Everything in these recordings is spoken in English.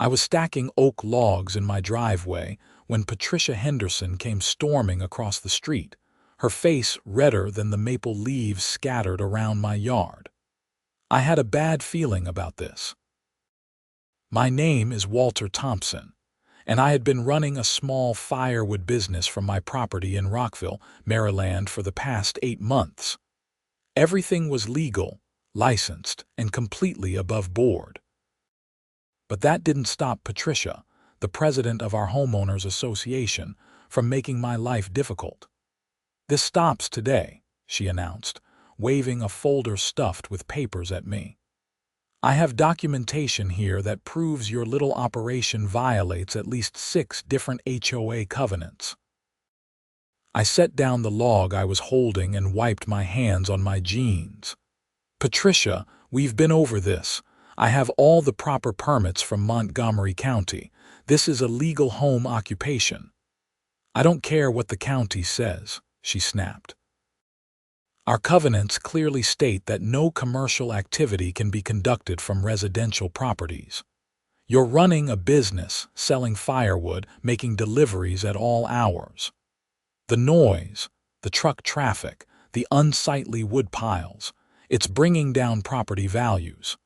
I was stacking oak logs in my driveway when Patricia Henderson came storming across the street, her face redder than the maple leaves scattered around my yard. I had a bad feeling about this. My name is Walter Thompson, and I had been running a small firewood business from my property in Rockville, Maryland for the past 8 months. Everything was legal, licensed, and completely above board. But that didn't stop Patricia, the president of our homeowners association, from making my life difficult. "This stops today," she announced, waving a folder stuffed with papers at me. "I have documentation here that proves your little operation violates at least 6 different HOA covenants." I set down the log I was holding and wiped my hands on my jeans. "Patricia, we've been over this. I have all the proper permits from Montgomery County. This is a legal home occupation." "I don't care what the county says," she snapped. "Our covenants clearly state that no commercial activity can be conducted from residential properties. You're running a business, selling firewood, making deliveries at all hours. The noise, the truck traffic, the unsightly wood piles, it's bringing down property values."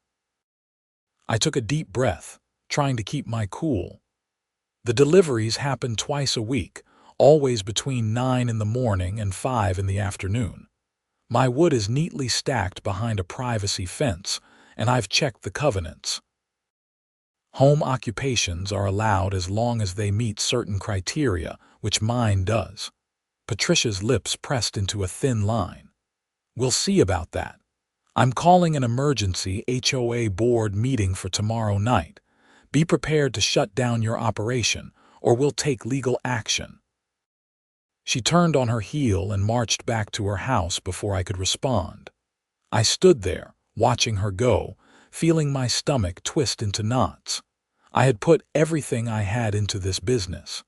I took a deep breath, trying to keep my cool. "The deliveries happen twice a week, always between 9 in the morning and 5 in the afternoon. My wood is neatly stacked behind a privacy fence, and I've checked the covenants. Home occupations are allowed as long as they meet certain criteria, which mine does." Patricia's lips pressed into a thin line. "We'll see about that. I'm calling an emergency HOA board meeting for tomorrow night. Be prepared to shut down your operation, or we'll take legal action." She turned on her heel and marched back to her house before I could respond. I stood there, watching her go, feeling my stomach twist into knots. I had put everything I had into this business.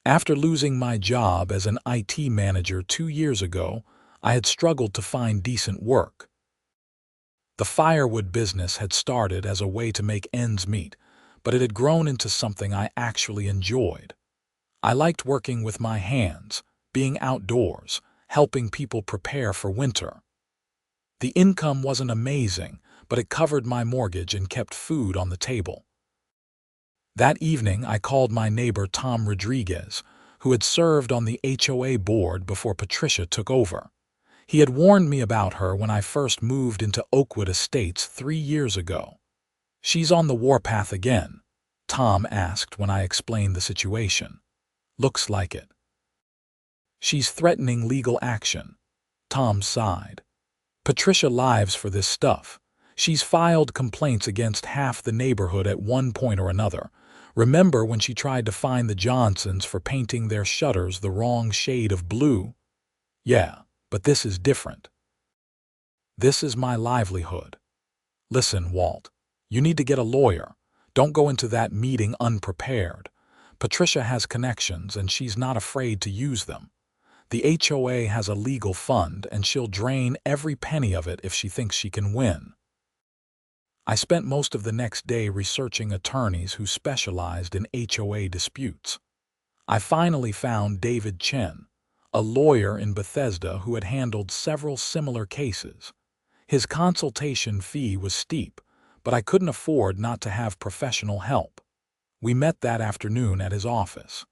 After losing my job as an IT manager 2 years ago, I had struggled to find decent work. The firewood business had started as a way to make ends meet, but it had grown into something I actually enjoyed. I liked working with my hands, being outdoors, helping people prepare for winter. The income wasn't amazing, but it covered my mortgage and kept food on the table. That evening, I called my neighbor Tom Rodriguez, who had served on the HOA board before Patricia took over. He had warned me about her when I first moved into Oakwood Estates 3 years ago. "She's on the warpath again?" Tom asked when I explained the situation. "Looks like it." "She's threatening legal action." Tom sighed. "Patricia lives for this stuff. She's filed complaints against half the neighborhood at one point or another. Remember when she tried to fine the Johnsons for painting their shutters the wrong shade of blue? Yeah, but this is different. This is my livelihood. Listen, Walt, you need to get a lawyer. Don't go into that meeting unprepared. Patricia has connections and she's not afraid to use them. The HOA has a legal fund and she'll drain every penny of it if she thinks she can win." I spent most of the next day researching attorneys who specialized in HOA disputes. I finally found David Chen, a lawyer in Bethesda who had handled several similar cases. His consultation fee was steep, but I couldn't afford not to have professional help. We met that afternoon at his office.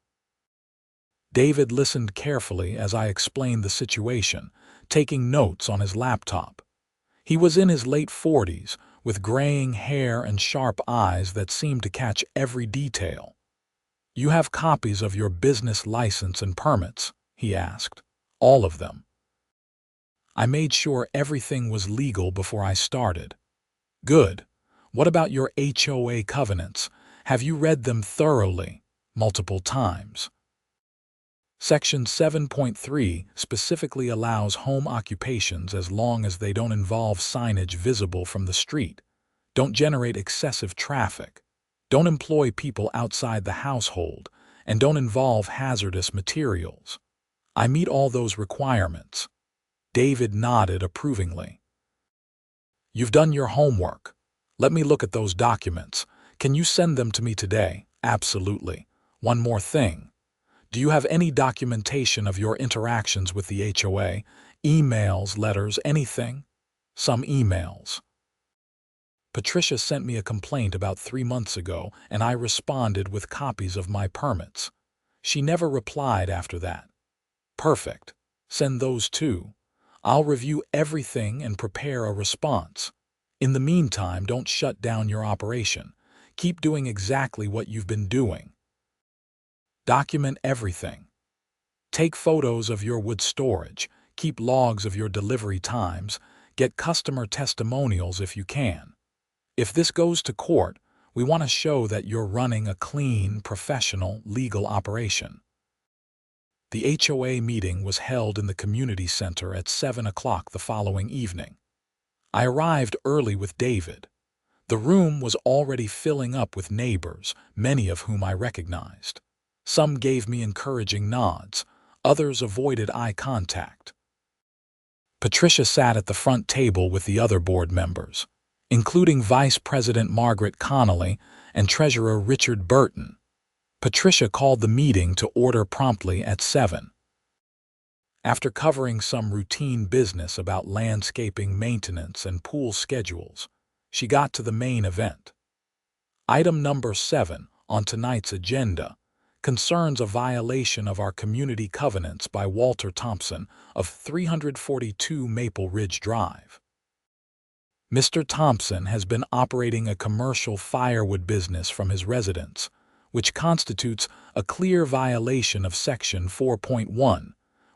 David listened carefully as I explained the situation, taking notes on his laptop. He was in his late 40s, with graying hair and sharp eyes that seemed to catch every detail. "You have copies of your business license and permits?" he asked. "All of them?" I made sure everything was legal before I started. "Good. What about your HOA covenants? Have you read them thoroughly, multiple times?" Section 7.3 specifically allows home occupations as long as they don't involve signage visible from the street, don't generate excessive traffic, don't employ people outside the household, and don't involve hazardous materials. I meet all those requirements. David nodded approvingly. "You've done your homework. Let me look at those documents. Can you send them to me today? Absolutely. One more thing. Do you have any documentation of your interactions with the HOA? Emails, letters, anything? Some emails. Patricia sent me a complaint about 3 months ago, and I responded with copies of my permits. She never replied after that. Perfect. Send those too. I'll review everything and prepare a response. In the meantime, don't shut down your operation. Keep doing exactly what you've been doing. Document everything. Take photos of your wood storage. Keep logs of your delivery times. Get customer testimonials if you can. If this goes to court, we want to show that you're running a clean, professional, legal operation. The HOA meeting was held in the community center at 7 o'clock the following evening. I arrived early with David. The room was already filling up with neighbors, many of whom I recognized. Some gave me encouraging nods, others avoided eye contact. Patricia sat at the front table with the other board members, including Vice President Margaret Connolly and Treasurer Richard Burton. Patricia called the meeting to order promptly at 7. After covering some routine business about landscaping maintenance and pool schedules, she got to the main event. Item number 7 on tonight's agenda concerns a violation of our community covenants by Walter Thompson of 342 Maple Ridge Drive. Mr. Thompson has been operating a commercial firewood business from his residence, which constitutes a clear violation of Section 4.1,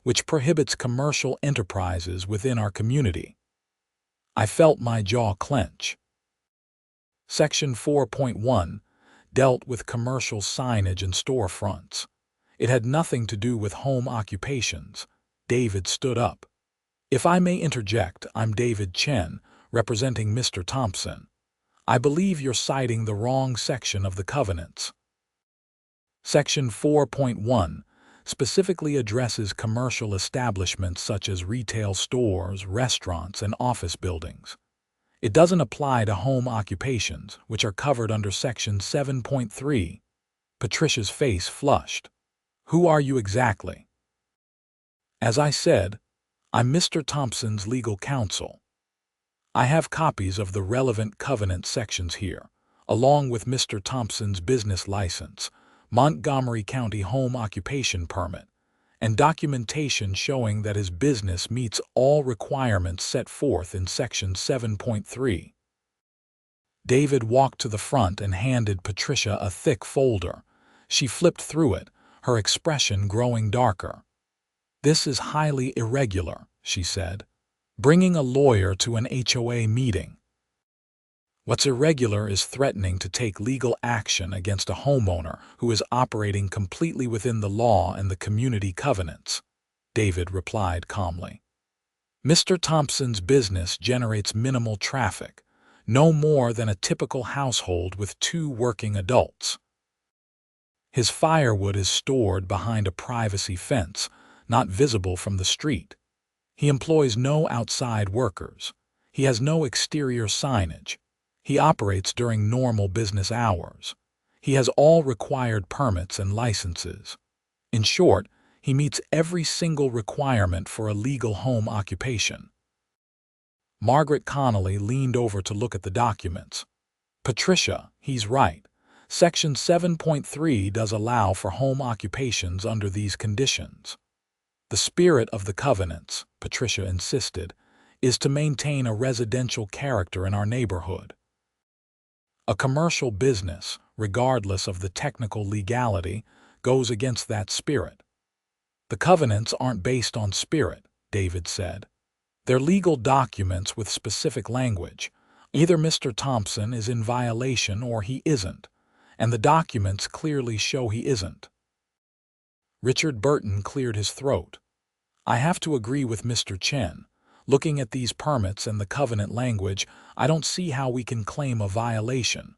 which prohibits commercial enterprises within our community. I felt my jaw clench. Section 4.1 dealt with commercial signage and storefronts. It had nothing to do with home occupations. David stood up. If I may interject, I'm David Chen, representing Mr. Thompson. I believe you're citing the wrong section of the covenants. Section 4.1 specifically addresses commercial establishments such as retail stores, restaurants, and office buildings. It doesn't apply to home occupations, which are covered under Section 7.3. Patricia's face flushed. Who are you exactly? As I said, I'm Mr. Thompson's legal counsel. I have copies of the relevant covenant sections here, along with Mr. Thompson's business license, Montgomery County home occupation permit, and documentation showing that his business meets all requirements set forth in Section 7.3. David walked to the front and handed Patricia a thick folder. She flipped through it, her expression growing darker. "This is highly irregular," she said. "Bringing a lawyer to an HOA meeting. What's irregular is threatening to take legal action against a homeowner who is operating completely within the law and the community covenants," David replied calmly. "Mr. Thompson's business generates minimal traffic, no more than a typical household with 2 working adults. His firewood is stored behind a privacy fence, not visible from the street. He employs no outside workers. He has no exterior signage. He operates during normal business hours. He has all required permits and licenses. In short, he meets every single requirement for a legal home occupation." Margaret Connolly leaned over to look at the documents. "Patricia, he's right. Section 7.3 does allow for home occupations under these conditions. The spirit of the covenants," Patricia insisted, "is to maintain a residential character in our neighborhood. A commercial business, regardless of the technical legality, goes against that spirit." "The covenants aren't based on spirit," David said. "They're legal documents with specific language. Either Mr. Thompson is in violation or he isn't, and the documents clearly show he isn't." Richard Burton cleared his throat. "I have to agree with Mr. Chen. Looking at these permits and the covenant language, I don't see how we can claim a violation."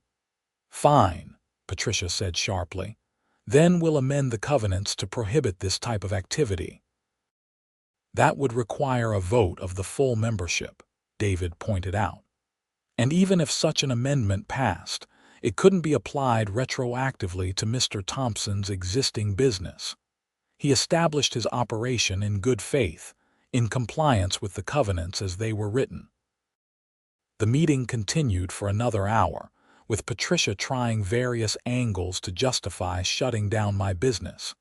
"Fine," Patricia said sharply. "Then we'll amend the covenants to prohibit this type of activity." "That would require a vote of the full membership," David pointed out. "And even if such an amendment passed, It couldn't be applied retroactively to Mr. Thompson's existing business. He established his operation in good faith, in compliance with the covenants as they were written. The meeting continued for another hour, with Patricia trying various angles to justify shutting down my business.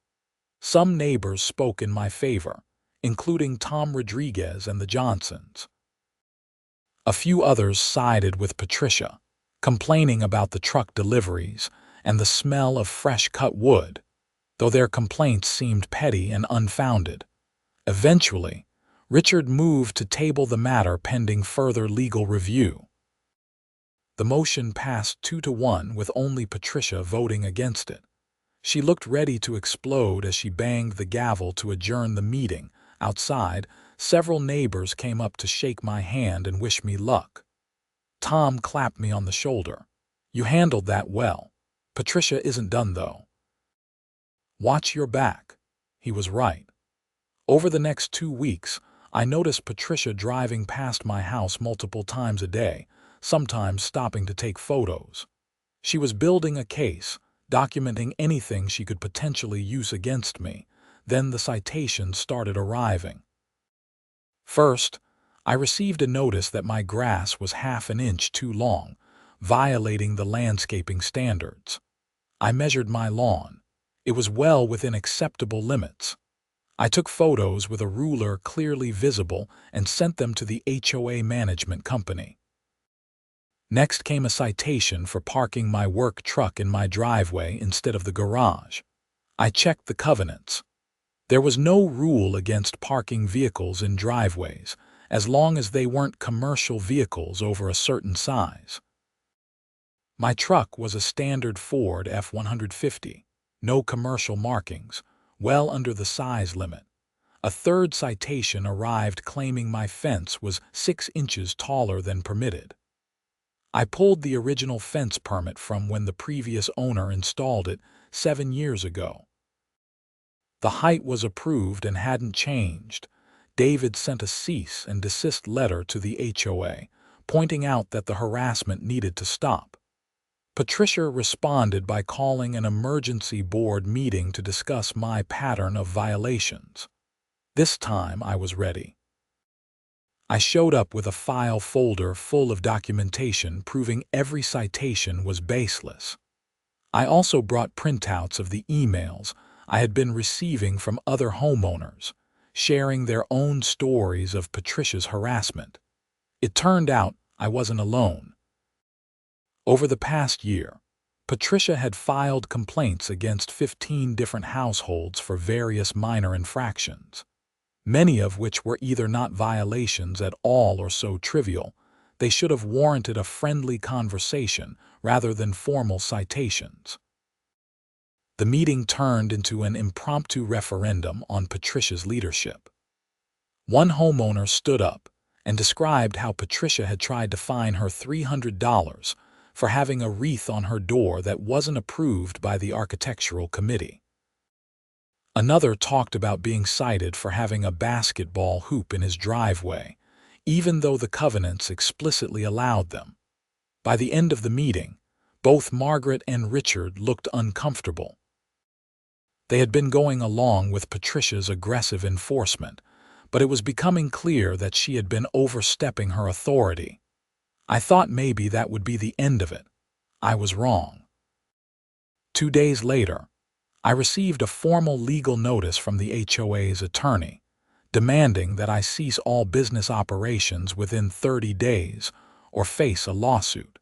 Some neighbors spoke in my favor, including Tom Rodriguez and the Johnsons. A few others sided with Patricia, complaining about the truck deliveries and the smell of fresh-cut wood, though their complaints seemed petty and unfounded. Eventually, Richard moved to table the matter pending further legal review. The motion passed 2-1 with only Patricia voting against it. She looked ready to explode as she banged the gavel to adjourn the meeting. Outside, several neighbors came up to shake my hand and wish me luck. Tom clapped me on the shoulder. "You handled that well. Patricia isn't done, though. Watch your back." He was right. Over the next 2 weeks, I noticed Patricia driving past my house multiple times a day, sometimes stopping to take photos. She was building a case, documenting anything she could potentially use against me. Then the citations started arriving. First, I received a notice that my grass was half an inch too long, violating the landscaping standards. I measured my lawn. It was well within acceptable limits. I took photos with a ruler clearly visible and sent them to the HOA management company. Next came a citation for parking my work truck in my driveway instead of the garage. I checked the covenants. There was no rule against parking vehicles in driveways, as long as they weren't commercial vehicles over a certain size. My truck was a standard Ford F-150, no commercial markings, well under the size limit. A third citation arrived claiming my fence was 6 inches taller than permitted. I pulled the original fence permit from when the previous owner installed it 7 years ago. The height was approved and hadn't changed. David sent a cease and desist letter to the HOA, pointing out that the harassment needed to stop. Patricia responded by calling an emergency board meeting to discuss my pattern of violations. This time I was ready. I showed up with a file folder full of documentation proving every citation was baseless. I also brought printouts of the emails I had been receiving from other homeowners, sharing their own stories of Patricia's harassment. It turned out I wasn't alone. Over the past year, Patricia had filed complaints against 15 different households for various minor infractions, many of which were either not violations at all or so trivial they should have warranted a friendly conversation rather than formal citations. The meeting turned into an impromptu referendum on Patricia's leadership. One homeowner stood up and described how Patricia had tried to fine her $300 for having a wreath on her door that wasn't approved by the architectural committee. Another talked about being cited for having a basketball hoop in his driveway, even though the covenants explicitly allowed them. By the end of the meeting, both Margaret and Richard looked uncomfortable. They had been going along with Patricia's aggressive enforcement, but it was becoming clear that she had been overstepping her authority. I thought maybe that would be the end of it. I was wrong. 2 days later, I received a formal legal notice from the HOA's attorney, demanding that I cease all business operations within 30 days or face a lawsuit.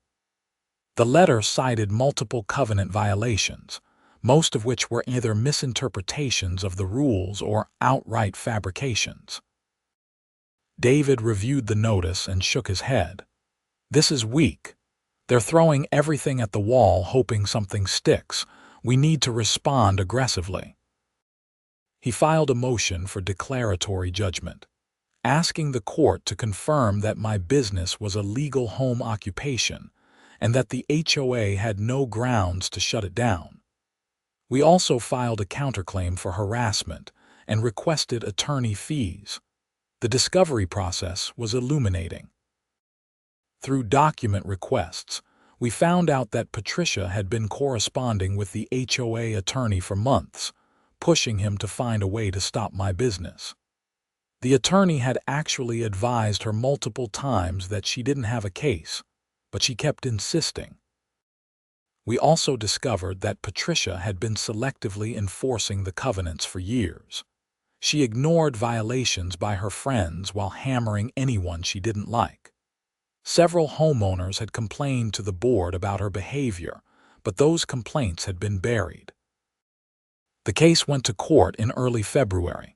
The letter cited multiple covenant violations, most of which were either misinterpretations of the rules or outright fabrications. David reviewed the notice and shook his head. "This is weak. They're throwing everything at the wall hoping something sticks. We need to respond aggressively." He filed a motion for declaratory judgment, asking the court to confirm that my business was a legal home occupation and that the HOA had no grounds to shut it down. We also filed a counterclaim for harassment and requested attorney fees. The discovery process was illuminating. Through document requests, We found out that Patricia had been corresponding with the HOA attorney for months, pushing him to find a way to stop my business. The attorney had actually advised her multiple times that she didn't have a case, but she kept insisting. We also discovered that Patricia had been selectively enforcing the covenants for years. She ignored violations by her friends while hammering anyone she didn't like. Several homeowners had complained to the board about her behavior, but those complaints had been buried. The case went to court in early February.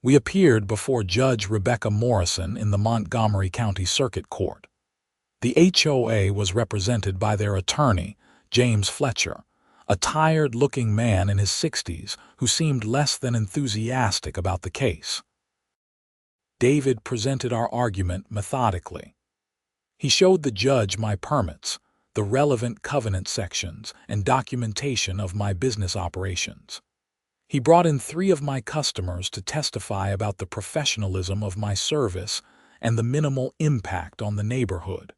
We appeared before Judge Rebecca Morrison in the Montgomery County Circuit Court. The HOA was represented by their attorney, James Fletcher, a tired-looking man in his 60s who seemed less than enthusiastic about the case. David presented our argument methodically. He showed the judge my permits, the relevant covenant sections, and documentation of my business operations. He brought in 3 of my customers to testify about the professionalism of my service and the minimal impact on the neighborhood.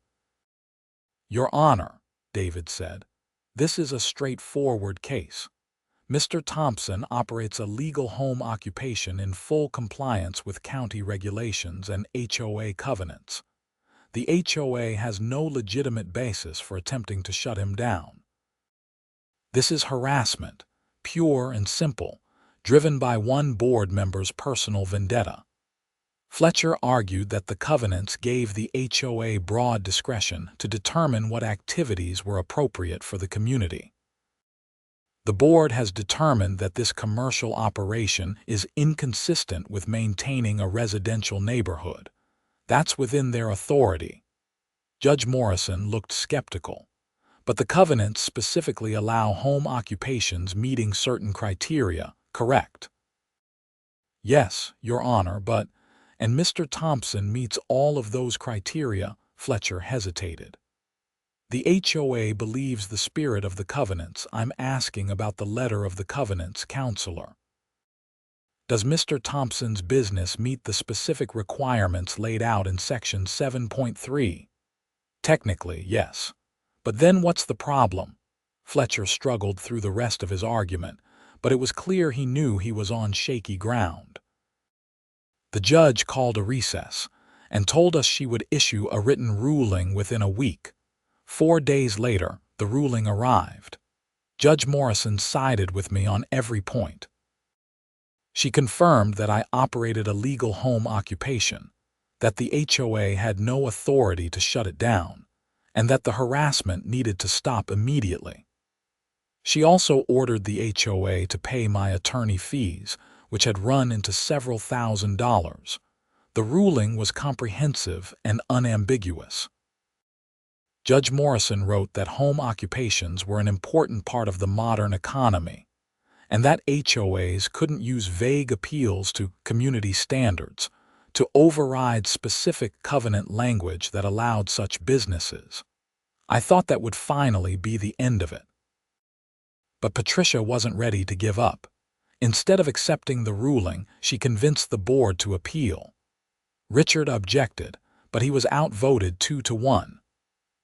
"Your Honor," David said, "this is a straightforward case. Mr. Thompson operates a legal home occupation in full compliance with county regulations and HOA covenants. The HOA has no legitimate basis for attempting to shut him down. This is harassment, pure and simple, driven by one board member's personal vendetta." Fletcher argued that the covenants gave the HOA broad discretion to determine what activities were appropriate for the community. "The board has determined that this commercial operation is inconsistent with maintaining a residential neighborhood. That's within their authority." Judge Morrison looked skeptical. "But the covenants specifically allow home occupations meeting certain criteria, correct?" "Yes, Your Honor, and Mr. Thompson meets all of those criteria," Fletcher hesitated. "The HOA believes the spirit of the covenants. I'm asking about the letter of the covenants, Counselor. Does Mr. Thompson's business meet the specific requirements laid out in Section 7.3? "Technically, yes. But then what's the problem?" Fletcher struggled through the rest of his argument, but it was clear he knew he was on shaky ground. The judge called a recess and told us she would issue a written ruling within a week. 4 days later, the ruling arrived. Judge Morrison sided with me on every point. She confirmed that I operated a legal home occupation, that the HOA had no authority to shut it down, and that the harassment needed to stop immediately. She also ordered the HOA to pay my attorney fees, which had run into several $1,000s. The ruling was comprehensive and unambiguous. Judge Morrison wrote that home occupations were an important part of the modern economy, and that HOAs couldn't use vague appeals to community standards to override specific covenant language that allowed such businesses. I thought that would finally be the end of it. But Patricia wasn't ready to give up. Instead of accepting the ruling, she convinced the board to appeal. Richard objected, but he was outvoted 2-1.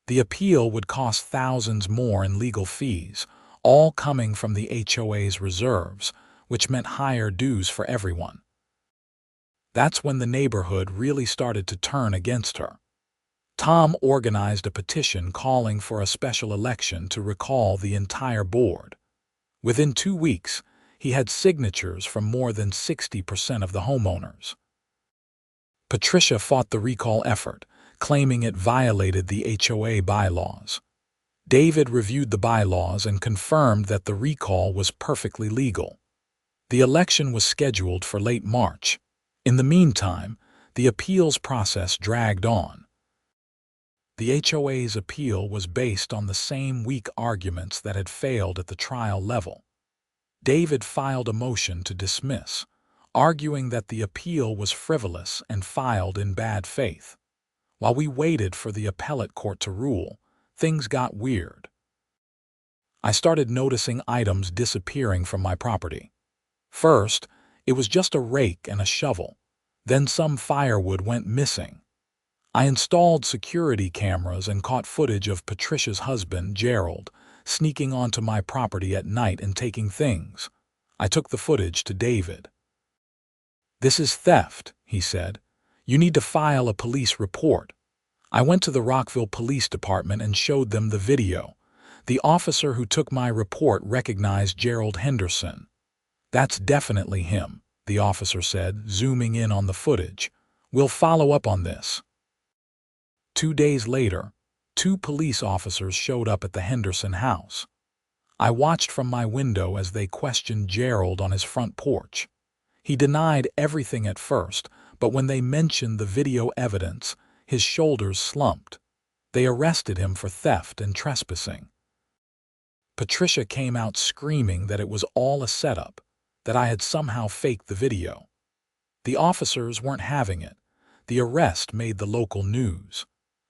The appeal would cost thousands more in legal fees, all coming from the HOA's reserves, which meant higher dues for everyone. That's when the neighborhood really started to turn against her. Tom organized a petition calling for a special election to recall the entire board. Within 2 weeks, he had signatures from more than 60% of the homeowners. Patricia fought the recall effort, claiming it violated the HOA bylaws. David reviewed the bylaws and confirmed that the recall was perfectly legal. The election was scheduled for late March. In the meantime, the appeals process dragged on. The HOA's appeal was based on the same weak arguments that had failed at the trial level. David filed a motion to dismiss, arguing that the appeal was frivolous and filed in bad faith. While we waited for the appellate court to rule, things got weird. I started noticing items disappearing from my property. First, it was just a rake and a shovel. Then some firewood went missing. I installed security cameras and caught footage of Patricia's husband, Gerald, sneaking onto my property at night and taking things. I took the footage to David. "This is theft," he said. "You need to file a police report." I went to the Rockville Police Department and showed them the video. The officer who took my report recognized Gerald Henderson. "That's definitely him," the officer said, zooming in on the footage. "We'll follow up on this." 2 days later, 2 police officers showed up at the Henderson house. I watched from my window as they questioned Gerald on his front porch. He denied everything at first, but when they mentioned the video evidence, his shoulders slumped. They arrested him for theft and trespassing. Patricia came out screaming that it was all a setup, that I had somehow faked the video. The officers weren't having it. The arrest made the local news.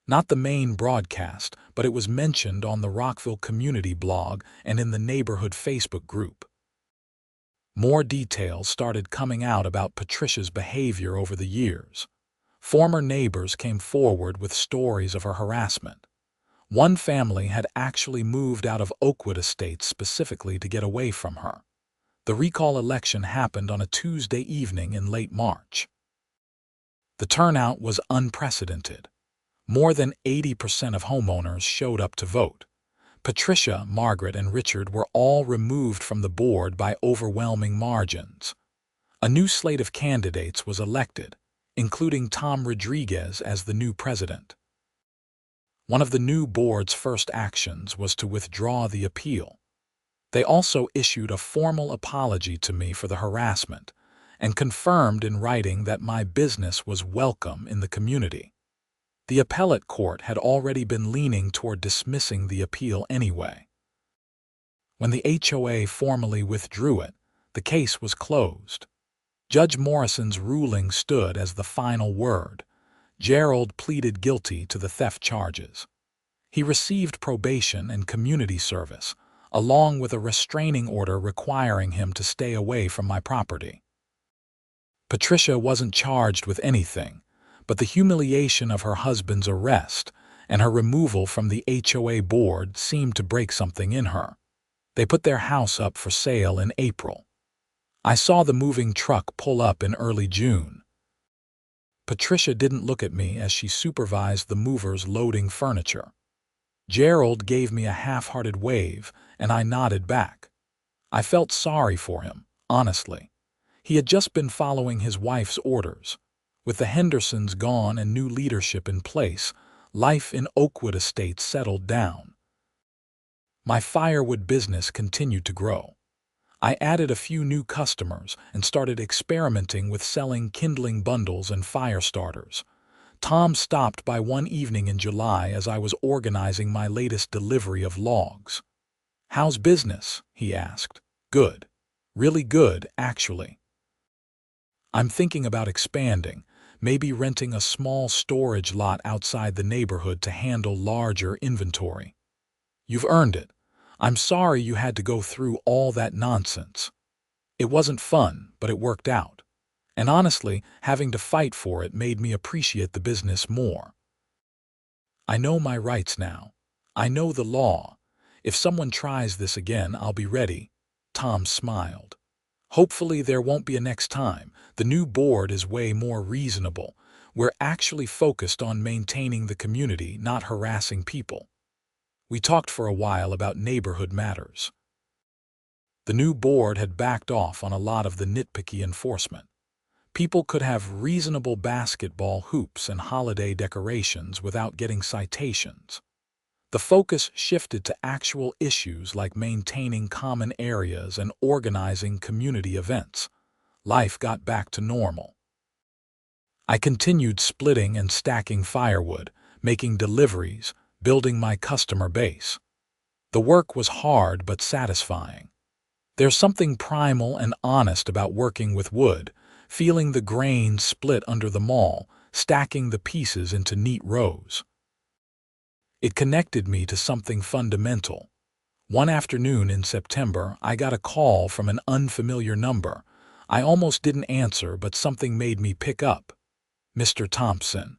Not the main broadcast, but it was mentioned on the Rockville community blog and in the neighborhood Facebook group. More details started coming out about Patricia's behavior over the years. Former neighbors came forward with stories of her harassment. One family had actually moved out of Oakwood Estates specifically to get away from her. The recall election happened on a Tuesday evening in late March. The turnout was unprecedented. More than 80% of homeowners showed up to vote. Patricia, Margaret, and Richard were all removed from the board by overwhelming margins. A new slate of candidates was elected, including Tom Rodriguez as the new president. One of the new board's first actions was to withdraw the appeal. They also issued a formal apology to me for the harassment and confirmed in writing that my business was welcome in the community. The appellate court had already been leaning toward dismissing the appeal anyway. When the HOA formally withdrew it, the case was closed. Judge Morrison's ruling stood as the final word. Gerald pleaded guilty to the theft charges. He received probation and community service, along with a restraining order requiring him to stay away from my property. Patricia wasn't charged with anything, but the humiliation of her husband's arrest and her removal from the HOA board seemed to break something in her. They put their house up for sale in April. I saw the moving truck pull up in early June. Patricia didn't look at me as she supervised the movers loading furniture. Gerald gave me a half-hearted wave, and I nodded back. I felt sorry for him, honestly. He had just been following his wife's orders. With the Hendersons gone and new leadership in place, life in Oakwood Estates settled down. My firewood business continued to grow. I added a few new customers and started experimenting with selling kindling bundles and fire starters. Tom stopped by one evening in July as I was organizing my latest delivery of logs. "How's business?" he asked. "Good. Really good, actually. I'm thinking about expanding, maybe renting a small storage lot outside the neighborhood to handle larger inventory." "You've earned it. I'm sorry you had to go through all that nonsense. It wasn't fun, but it worked out. And honestly, having to fight for it made me appreciate the business more. I know my rights now. I know the law. If someone tries this again, I'll be ready." Tom smiled. "Hopefully there won't be a next time. The new board is way more reasonable. We're actually focused on maintaining the community, not harassing people." We talked for a while about neighborhood matters. The new board had backed off on a lot of the nitpicky enforcement. People could have reasonable basketball hoops and holiday decorations without getting citations. The focus shifted to actual issues like maintaining common areas and organizing community events. Life got back to normal. I continued splitting and stacking firewood, making deliveries, building my customer base. The work was hard but satisfying. There's something primal and honest about working with wood, feeling the grain split under the maul, stacking the pieces into neat rows. It connected me to something fundamental. One afternoon in September, I got a call from an unfamiliar number. I almost didn't answer, but something made me pick up. "Mr. Thompson."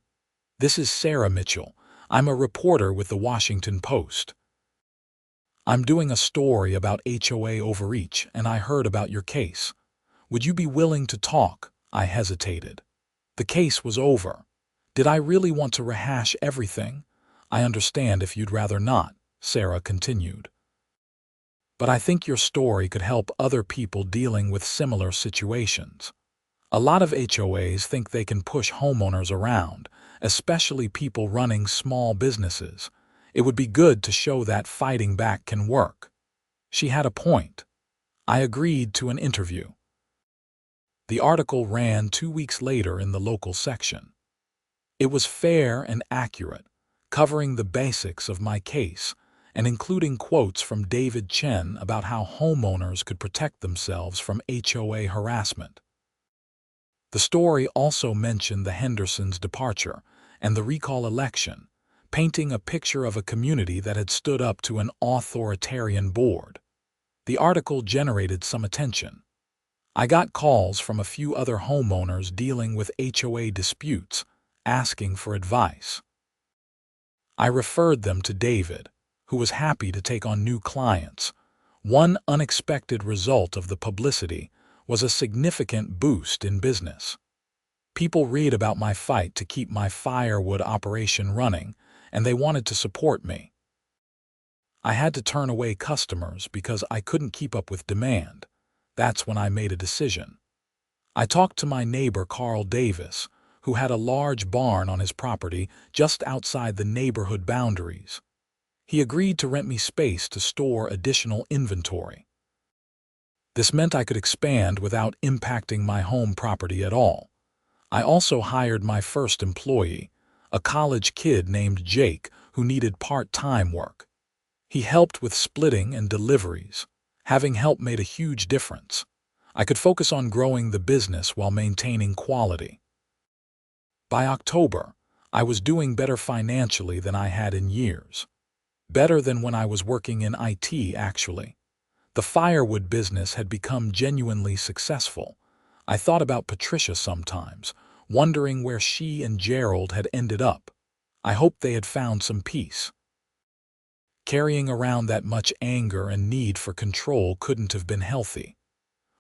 This is Sarah Mitchell. I'm a reporter with the Washington Post. I'm doing a story about HOA overreach, and I heard about your case. Would you be willing to talk? I hesitated. The case was over. Did I really want to rehash everything? I understand if you'd rather not, Sarah continued. But I think your story could help other people dealing with similar situations. A lot of HOAs think they can push homeowners around, especially people running small businesses. It would be good to show that fighting back can work. She had a point. I agreed to an interview. The article ran 2 weeks later in the local section. It was fair and accurate, covering the basics of my case and including quotes from David Chen about how homeowners could protect themselves from HOA harassment. The story also mentioned the Hendersons' departure and the recall election, painting a picture of a community that had stood up to an authoritarian board. The article generated some attention. I got calls from a few other homeowners dealing with HOA disputes, asking for advice. I referred them to David, who was happy to take on new clients. One unexpected result of the publicity was a significant boost in business. People read about my fight to keep my Firewood operation running, and they wanted to support me. I had to turn away customers because I couldn't keep up with demand. That's when I made a decision. I talked to my neighbor Carl Davis, who had a large barn on his property just outside the neighborhood boundaries. He agreed to rent me space to store additional inventory. This meant I could expand without impacting my home property at all. I also hired my first employee, a college kid named Jake who needed part-time work. He helped with splitting and deliveries. Having help made a huge difference. I could focus on growing the business while maintaining quality. By October, I was doing better financially than I had in years. Better than when I was working in IT, actually. The Firewood business had become genuinely successful. I thought about Patricia sometimes, wondering where she and Gerald had ended up. I hoped they had found some peace. Carrying around that much anger and need for control couldn't have been healthy.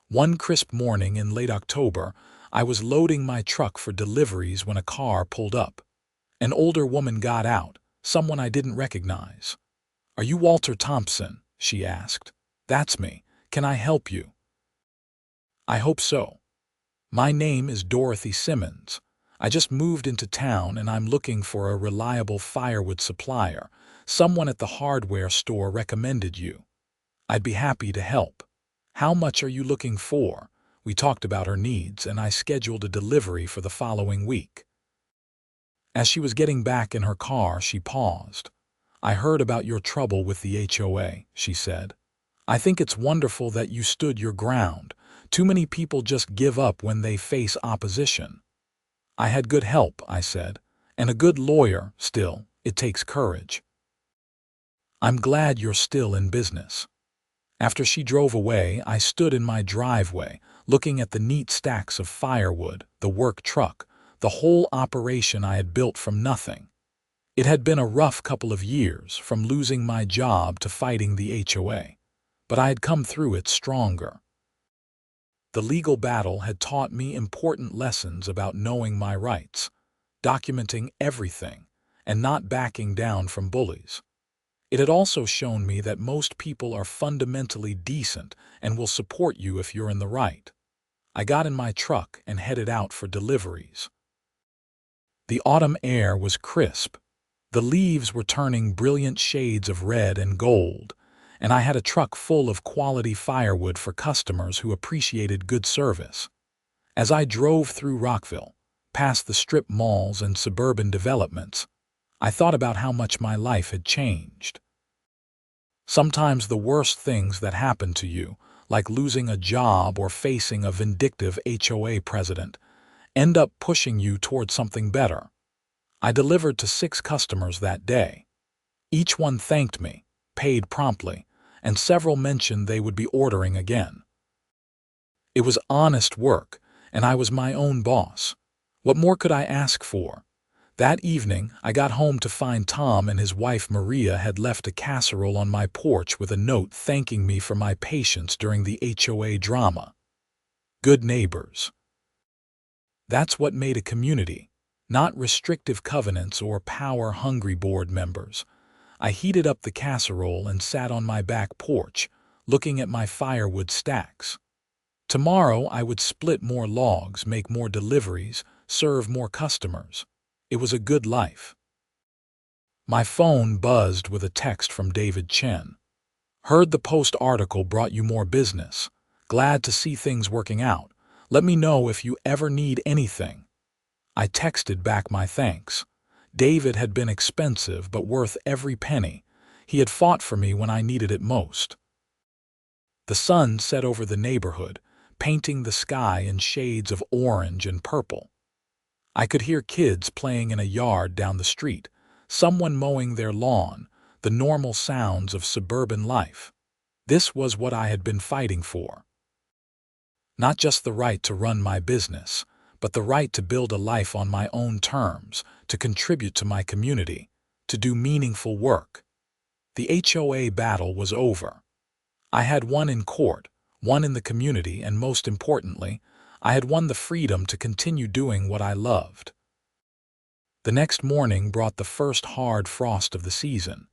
One crisp morning in late October, I was loading my truck for deliveries when a car pulled up. An older woman got out, someone I didn't recognize. "Are you Walter Thompson?" she asked. "That's me. Can I help you?" "I hope so. My name is Dorothy Simmons. I just moved into town and I'm looking for a reliable firewood supplier. Someone at the hardware store recommended you. I'd be happy to help. How much are you looking for?" We talked about her needs and I scheduled a delivery for the following week. As she was getting back in her car, she paused. "I heard about your trouble with the HOA," she said. "I think it's wonderful that you stood your ground. Too many people just give up when they face opposition." "I had good help," I said, "and a good lawyer. Still, it takes courage." "I'm glad you're still in business." After she drove away, I stood in my driveway, looking at the neat stacks of firewood, the work truck, the whole operation I had built from nothing. It had been a rough couple of years, from losing my job to fighting the HOA, but I had come through it stronger. The legal battle had taught me important lessons about knowing my rights, documenting everything, and not backing down from bullies. It had also shown me that most people are fundamentally decent and will support you if you're in the right. I got in my truck and headed out for deliveries. The autumn air was crisp. The leaves were turning brilliant shades of red and gold, and I had a truck full of quality firewood for customers who appreciated good service. As I drove through Rockville, past the strip malls and suburban developments, I thought about how much my life had changed. Sometimes the worst things that happen to you, like losing a job or facing a vindictive HOA president, end up pushing you toward something better. I delivered to 6 customers that day. Each one thanked me, paid promptly, and several mentioned they would be ordering again. It was honest work, and I was my own boss. What more could I ask for? That evening, I got home to find Tom and his wife Maria had left a casserole on my porch with a note thanking me for my patience during the HOA drama. Good neighbors. That's what made a community, not restrictive covenants or power-hungry board members. I heated up the casserole and sat on my back porch, looking at my firewood stacks. Tomorrow I would split more logs, make more deliveries, serve more customers. It was a good life. My phone buzzed with a text from David Chen. Heard the Post article brought you more business. Glad to see things working out. Let me know if you ever need anything. I texted back my thanks. David had been expensive but worth every penny. He had fought for me when I needed it most. The sun set over the neighborhood, painting the sky in shades of orange and purple. I could hear kids playing in a yard down the street, someone mowing their lawn, the normal sounds of suburban life. This was what I had been fighting for. Not just the right to run my business, but the right to build a life on my own terms, to contribute to my community, to do meaningful work. The HOA battle was over. I had won in court, won in the community, and most importantly, I had won the freedom to continue doing what I loved. The next morning brought the first hard frost of the season.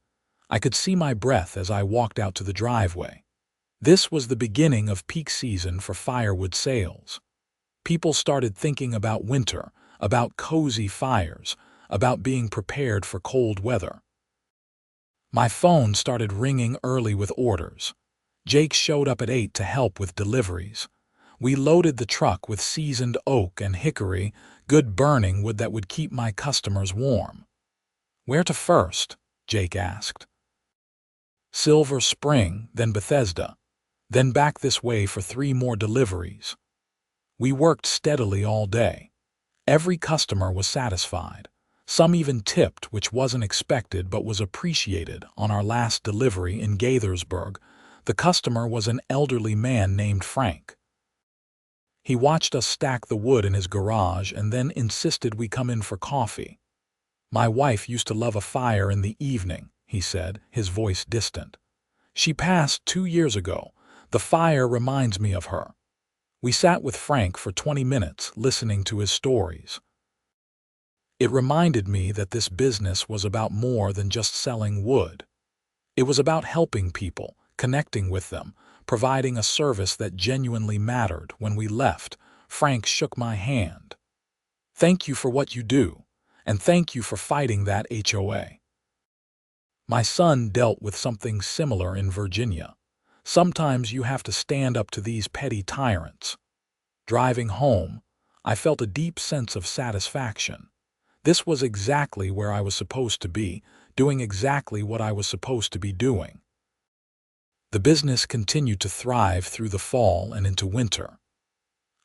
I could see my breath as I walked out to the driveway. This was the beginning of peak season for firewood sales. People started thinking about winter, about cozy fires, about being prepared for cold weather. My phone started ringing early with orders. Jake showed up at 8 to help with deliveries. We loaded the truck with seasoned oak and hickory, good burning wood that would keep my customers warm. Where to first? Jake asked. Silver Spring, then Bethesda, then back this way for 3 more deliveries. We worked steadily all day. Every customer was satisfied. Some even tipped, which wasn't expected but was appreciated. On our last delivery in Gaithersburg, the customer was an elderly man named Frank. He watched us stack the wood in his garage and then insisted we come in for coffee. My wife used to love a fire in the evening, he said, his voice distant. She passed 2 years ago. The fire reminds me of her. We sat with Frank for 20 minutes, listening to his stories. It reminded me that this business was about more than just selling wood. It was about helping people, connecting with them, providing a service that genuinely mattered. When we left, Frank shook my hand. Thank you for what you do, and thank you for fighting that HOA. My son dealt with something similar in Virginia. Sometimes you have to stand up to these petty tyrants. Driving home, I felt a deep sense of satisfaction. This was exactly where I was supposed to be, doing exactly what I was supposed to be doing. The business continued to thrive through the fall and into winter.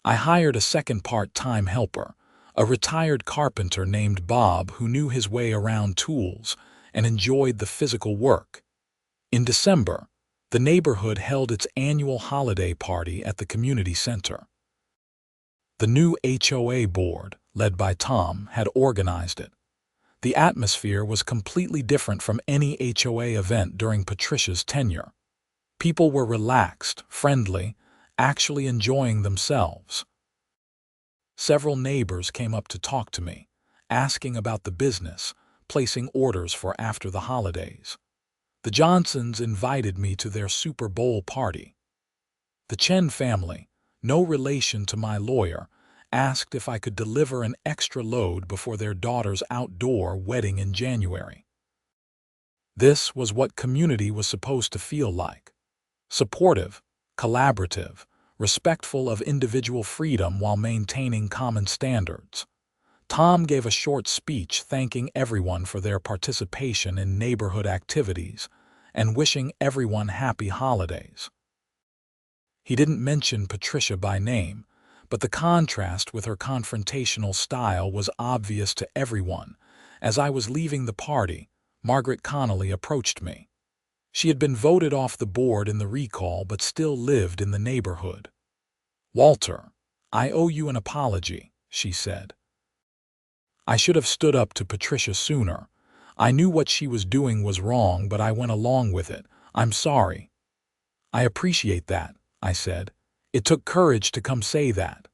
I hired a second part-time helper, a retired carpenter named Bob who knew his way around tools and enjoyed the physical work. In December, the neighborhood held its annual holiday party at the community center. The new HOA board, led by Tom, had organized it. The atmosphere was completely different from any HOA event during Patricia's tenure. People were relaxed, friendly, actually enjoying themselves. Several neighbors came up to talk to me, asking about the business, placing orders for after the holidays. The Johnsons invited me to their Super Bowl party. The Chen family, no relation to my lawyer, asked if I could deliver an extra load before their daughter's outdoor wedding in January. This was what community was supposed to feel like. Supportive, collaborative, respectful of individual freedom while maintaining common standards. Tom gave a short speech thanking everyone for their participation in neighborhood activities and wishing everyone happy holidays. He didn't mention Patricia by name, but the contrast with her confrontational style was obvious to everyone. As I was leaving the party, Margaret Connolly approached me. She had been voted off the board in the recall but still lived in the neighborhood. "Walter, I owe you an apology," she said. I should have stood up to Patricia sooner. I knew what she was doing was wrong, but I went along with it. I'm sorry. I appreciate that, I said. It took courage to come say that.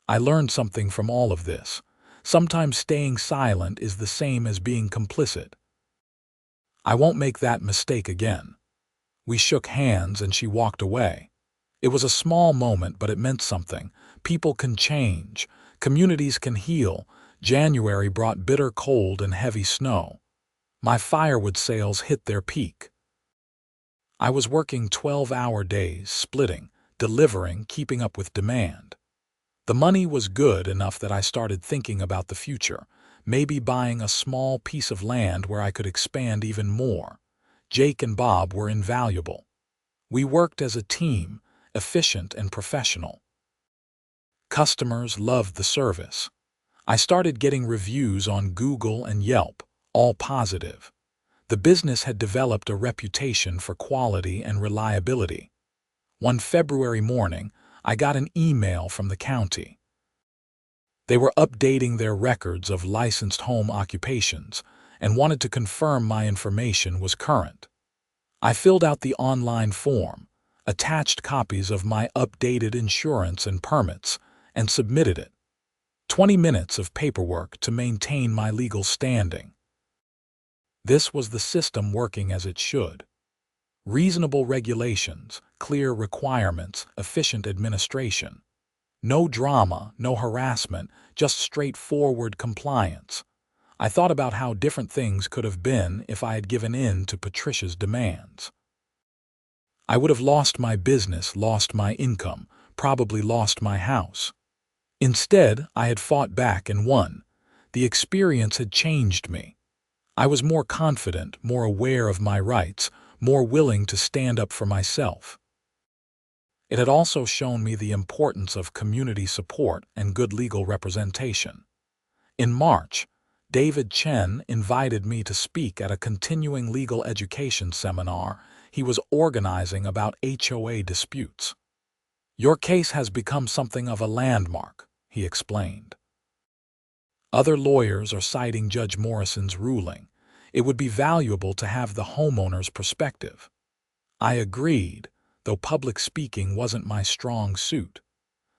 I learned something from all of this. Sometimes staying silent is the same as being complicit. I won't make that mistake again. We shook hands and she walked away. It was a small moment, but it meant something. People can change. Communities can heal. January brought bitter cold and heavy snow. My firewood sales hit their peak. I was working 12-hour days, splitting, delivering, keeping up with demand. The money was good enough that I started thinking about the future, maybe buying a small piece of land where I could expand even more. Jake and Bob were invaluable. We worked as a team, efficient and professional. Customers loved the service. I started getting reviews on Google and Yelp, all positive. The business had developed a reputation for quality and reliability. One February morning, I got an email from the county. They were updating their records of licensed home occupations and wanted to confirm my information was current. I filled out the online form, attached copies of my updated insurance and permits, and submitted it. 20 minutes of paperwork to maintain my legal standing. This was the system working as it should. Reasonable regulations, clear requirements, efficient administration. No drama, no harassment, just straightforward compliance. I thought about how different things could have been if I had given in to Patricia's demands. I would have lost my business, lost my income, probably lost my house. Instead, I had fought back and won. The experience had changed me. I was more confident, more aware of my rights, more willing to stand up for myself. It had also shown me the importance of community support and good legal representation. In March, David Chen invited me to speak at a continuing legal education seminar he was organizing about HOA disputes. "Your case has become something of a landmark," he explained. Other lawyers are citing Judge Morrison's ruling. It would be valuable to have the homeowner's perspective. I agreed, though public speaking wasn't my strong suit.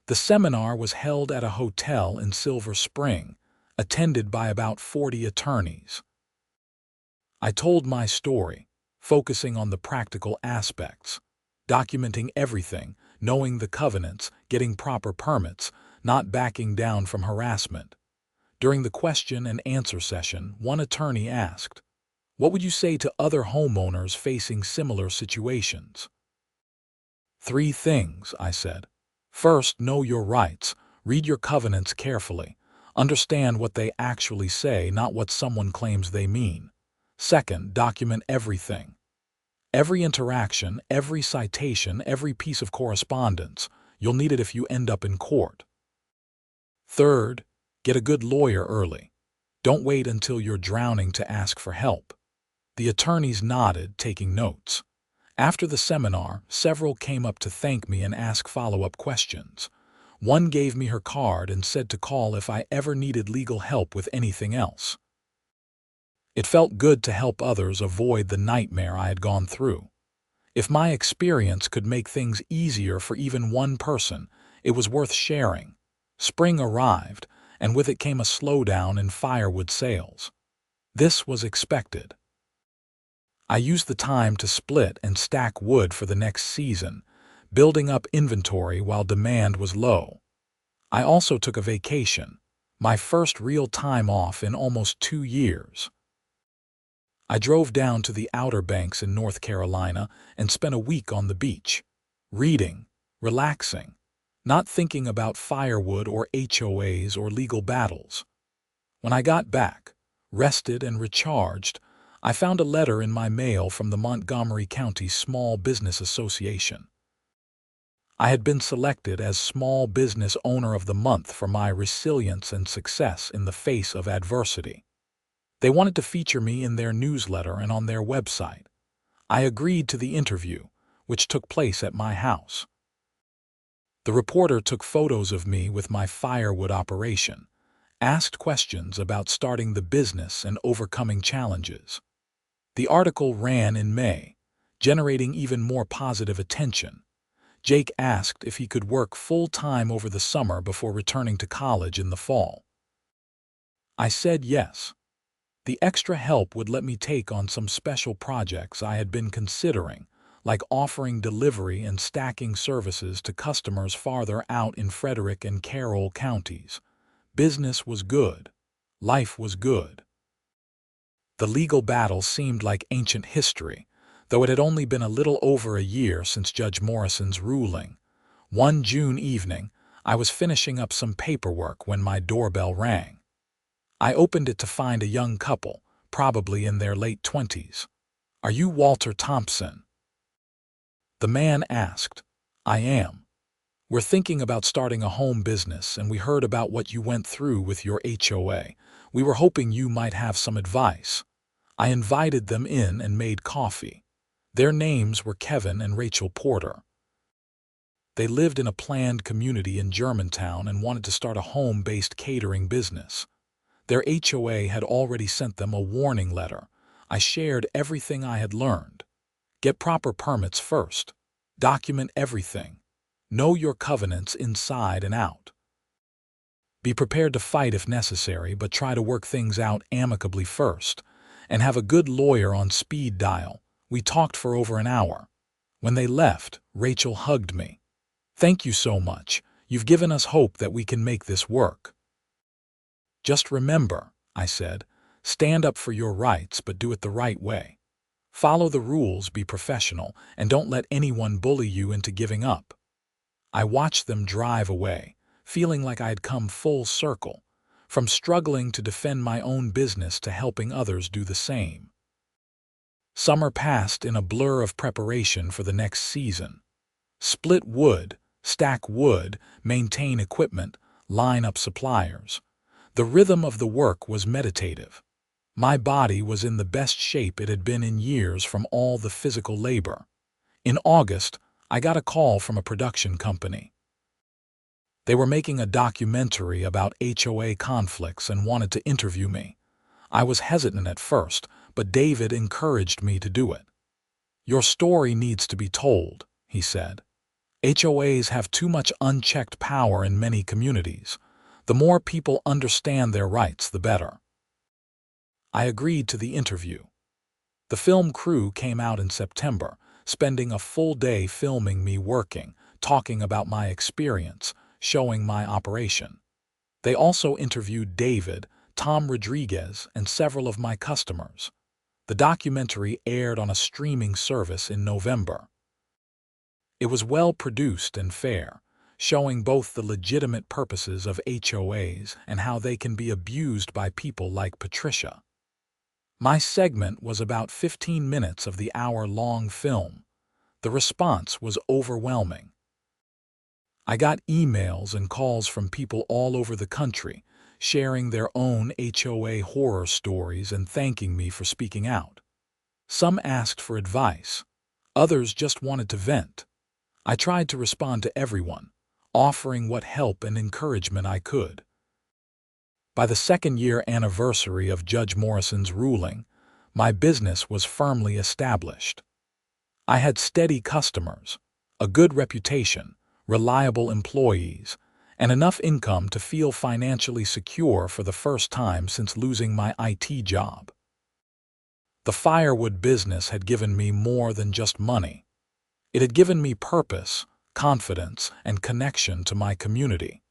The seminar was held at a hotel in Silver Spring, attended by about 40 attorneys. I told my story, focusing on the practical aspects, documenting everything, knowing the covenants, getting proper permits, not backing down from harassment. During the question and answer session, one attorney asked, "What would you say to other homeowners facing similar situations?" 3 things, I said. First, know your rights. Read your covenants carefully. Understand what they actually say, not what someone claims they mean. Second, document everything. Every interaction, every citation, every piece of correspondence. You'll need it if you end up in court. Third, get a good lawyer early. Don't wait until you're drowning to ask for help. The attorneys nodded, taking notes. After the seminar, several came up to thank me and ask follow-up questions. One gave me her card and said to call if I ever needed legal help with anything else. It felt good to help others avoid the nightmare I had gone through. If my experience could make things easier for even one person, it was worth sharing. Spring arrived, and with it came a slowdown in firewood sales. This was expected. I used the time to split and stack wood for the next season, building up inventory while demand was low. I also took a vacation, my first real time off in almost 2 years. I drove down to the Outer Banks in North Carolina and spent a week on the beach, reading, relaxing, not thinking about firewood or HOAs or legal battles. When I got back, rested and recharged, I found a letter in my mail from the Montgomery County Small Business Association. I had been selected as Small Business Owner of the Month for my resilience and success in the face of adversity. They wanted to feature me in their newsletter and on their website. I agreed to the interview, which took place at my house. The reporter took photos of me with my firewood operation, asked questions about starting the business and overcoming challenges. The article ran in May, generating even more positive attention. Jake asked if he could work full-time over the summer before returning to college in the fall. I said yes. The extra help would let me take on some special projects I had been considering, like offering delivery and stacking services to customers farther out in Frederick and Carroll counties. Business was good. Life was good. The legal battle seemed like ancient history, though it had only been a little over a year since Judge Morrison's ruling. One June evening, I was finishing up some paperwork when my doorbell rang. I opened it to find a young couple, probably in their late 20s. "Are you Walter Thompson?" The man asked. "I am. We're thinking about starting a home business, and we heard about what you went through with your HOA. We were hoping you might have some advice." I invited them in and made coffee. Their names were Kevin and Rachel Porter. They lived in a planned community in Germantown and wanted to start a home-based catering business. Their HOA had already sent them a warning letter. I shared everything I had learned. Get proper permits first. Document everything. Know your covenants inside and out. Be prepared to fight if necessary, but try to work things out amicably first. And have a good lawyer on speed dial. We talked for over an hour. When they left, Rachel hugged me. "Thank you so much. You've given us hope that we can make this work." "Just remember," I said, "stand up for your rights, but do it the right way. Follow the rules, be professional, and don't let anyone bully you into giving up." I watched them drive away, feeling like I had come full circle, from struggling to defend my own business to helping others do the same. Summer passed in a blur of preparation for the next season. Split wood, stack wood, maintain equipment, line up suppliers. The rhythm of the work was meditative. My body was in the best shape it had been in years from all the physical labor. In August, I got a call from a production company. They were making a documentary about HOA conflicts and wanted to interview me. I was hesitant at first, but David encouraged me to do it. "Your story needs to be told," he said. "HOAs have too much unchecked power in many communities. The more people understand their rights, the better." I agreed to the interview. The film crew came out in September, spending a full day filming me working, talking about my experience, showing my operation. They also interviewed David, Tom Rodriguez, and several of my customers. The documentary aired on a streaming service in November. It was well produced and fair, showing both the legitimate purposes of HOAs and how they can be abused by people like Patricia. My segment was about 15 minutes of the hour-long film. The response was overwhelming. I got emails and calls from people all over the country, sharing their own HOA horror stories and thanking me for speaking out. Some asked for advice. Others just wanted to vent. I tried to respond to everyone, offering what help and encouragement I could. By the second-year anniversary of Judge Morrison's ruling, my business was firmly established. I had steady customers, a good reputation, reliable employees, and enough income to feel financially secure for the first time since losing my IT job. The Firewood business had given me more than just money. It had given me purpose, confidence, and connection to my community.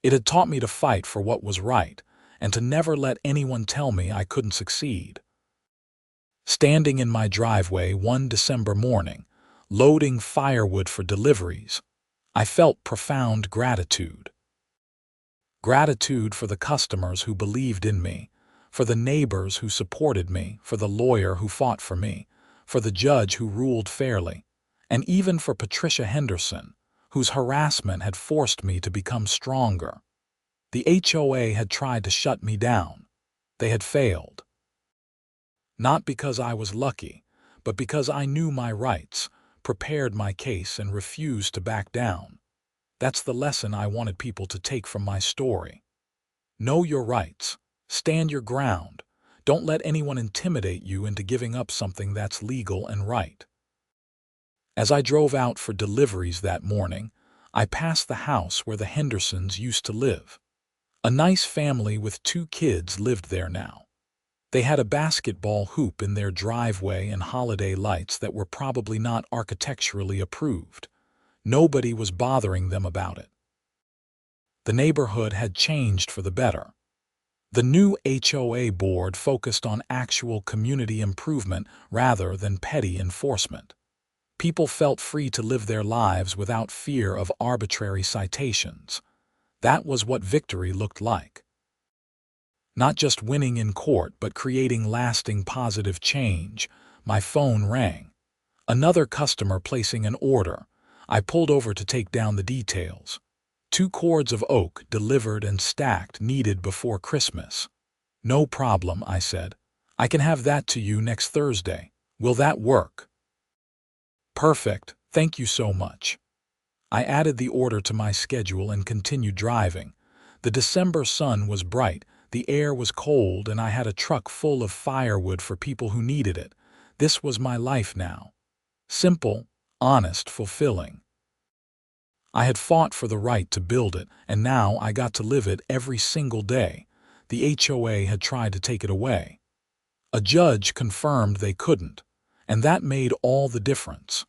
It had taught me to fight for what was right and to never let anyone tell me I couldn't succeed. Standing in my driveway one December morning, loading firewood for deliveries, I felt profound gratitude. Gratitude for the customers who believed in me, for the neighbors who supported me, for the lawyer who fought for me, for the judge who ruled fairly, and even for Patricia Henderson, whose harassment had forced me to become stronger. The HOA had tried to shut me down. They had failed. Not because I was lucky, but because I knew my rights, prepared my case, and refused to back down. That's the lesson I wanted people to take from my story. Know your rights. Stand your ground. Don't let anyone intimidate you into giving up something that's legal and right. As I drove out for deliveries that morning, I passed the house where the Hendersons used to live. A nice family with 2 kids lived there now. They had a basketball hoop in their driveway and holiday lights that were probably not architecturally approved. Nobody was bothering them about it. The neighborhood had changed for the better. The new HOA board focused on actual community improvement rather than petty enforcement. People felt free to live their lives without fear of arbitrary citations. That was what victory looked like. Not just winning in court, but creating lasting positive change. My phone rang. Another customer placing an order. I pulled over to take down the details. 2 cords of oak delivered and stacked, needed before Christmas. No problem, I said. I can have that to you next Thursday. Will that work? Perfect, thank you so much. I added the order to my schedule and continued driving. The December sun was bright, the air was cold, and I had a truck full of firewood for people who needed it. This was my life now. Simple, honest, fulfilling. I had fought for the right to build it, and now I got to live it every single day. The HOA had tried to take it away. A judge confirmed they couldn't, and that made all the difference.